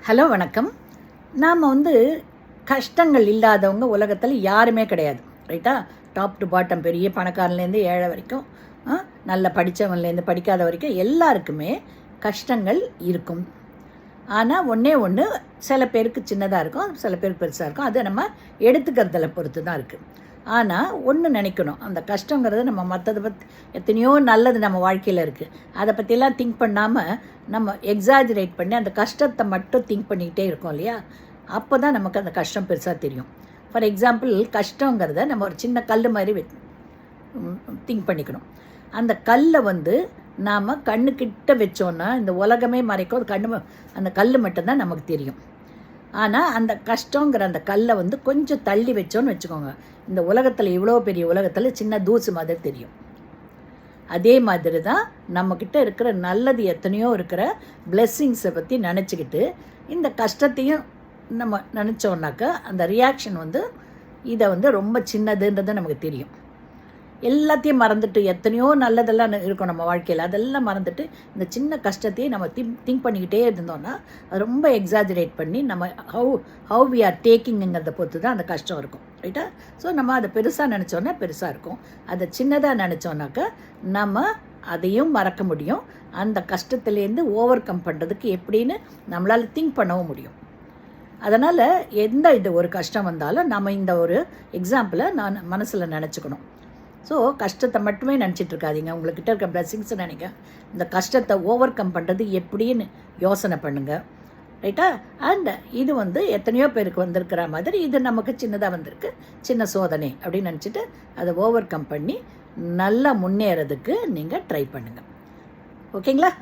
Hello வணக்கம். நாம் கஷ்டங்கள் இல்லாதவங்க உலகத்தில் யாருமே கிடையாது, ரைட்டா? டாப் டு பாட்டம், பெரிய பணக்காரன்லேருந்து ஏழை வரைக்கும், நல்ல படித்தவன்லேருந்து படிக்காத வரைக்கும் எல்லாருக்குமே கஷ்டங்கள் இருக்கும். ஆனால் ஒன்று சில பேருக்கு சின்னதாக இருக்கும், சில பேருக்கு பெருசாக இருக்கும். அதை நம்ம எடுத்துக்கிறதில் பொறுத்து தான் இருக்குது. ஆனால் ஒன்று நினைக்கணும், அந்த கஷ்டங்கிறது நம்ம மற்றதை பற்றி எத்தனையோ நல்லது நம்ம வாழ்க்கையில் இருக்குது, அதை பற்றியெல்லாம் திங்க் பண்ணாமல் நம்ம எக்ஸாஜரேட் பண்ணி அந்த கஷ்டத்தை மட்டும் திங்க் பண்ணிக்கிட்டே இருக்கோம் இல்லையா? அப்போ தான் நமக்கு அந்த கஷ்டம் பெருசாக தெரியும். ஃபார் எக்ஸாம்பிள், கஷ்டங்கிறத நம்ம ஒரு சின்ன கல் மாதிரி திங்க் பண்ணிக்கணும். அந்த கல்லை நாம் கண்ணுக்கிட்ட வச்சோன்னா இந்த உலகமே மறைக்கும், அந்த கல் மட்டும்தான் நமக்கு தெரியும். ஆனால் அந்த கஷ்டங்கிற அந்த கல்லை கொஞ்சம் தள்ளி வச்சோன்னு வச்சுக்கோங்க, இந்த உலகத்தில் இவ்வளோ பெரிய உலகத்தில் சின்ன தூசு மாதிரி தெரியும். அதே மாதிரி தான் நம்மக்கிட்ட இருக்கிற நல்லது எத்தனையோ இருக்கிற பிளெஸ்ஸிங்ஸை பற்றி நினச்சிக்கிட்டு இந்த கஷ்டத்தையும் நம்ம நினச்சோன்னாக்கா அந்த ரியாக்ஷன் இதை ரொம்ப சின்னதுன்றது நமக்கு தெரியும். எல்லாத்தையும் மறந்துட்டு எத்தனையோ நல்லதெல்லாம் இருக்கும் நம்ம வாழ்க்கையில், அதெல்லாம் மறந்துட்டு இந்த சின்ன கஷ்டத்தையே நம்ம திங்க் பண்ணிக்கிட்டே இருந்தோம்னா அது ரொம்ப எக்ஸாஜரேட் பண்ணி நம்ம ஹவு வி ஆர் டேக்கிங்கிறத பொறுத்து தான் அந்த கஷ்டம் இருக்கும், ரைட்டா? ஸோ நம்ம அதை பெருசாக நினச்சோன்னா பெருசாக இருக்கும், அதை சின்னதாக நினச்சோன்னாக்கா நம்ம அதையும் மறக்க முடியும். அந்த கஷ்டத்துலேருந்து ஓவர் கம் பண்ணுறதுக்கு எப்படின்னு நம்மளால் திங்க் பண்ணவும் முடியும். அதனால் இது ஒரு கஷ்டம் வந்தாலும் நம்ம இந்த ஒரு எக்ஸாம்பிளை நான் மனசில் நினச்சிக்கணும். ஸோ கஷ்டத்தை மட்டுமே நினச்சிட்டு இருக்காதீங்க, உங்கள்கிட்ட இருக்க பிளெஸ்ஸிங்ஸை நினைக்க, இந்த கஷ்டத்தை ஓவர் கம் பண்ணுறது எப்படின்னு யோசனை பண்ணுங்கள், ரைட்டா? அண்ட் இது எத்தனையோ பேருக்கு வந்திருக்கிற மாதிரி இது நமக்கு சின்னதாக வந்திருக்கு, சின்ன சோதனை அப்படின்னு நினச்சிட்டு அதை ஓவர் கம் பண்ணி நல்லா முன்னேறதுக்கு நீங்கள் ட்ரை பண்ணுங்கள். ஓகேங்களா?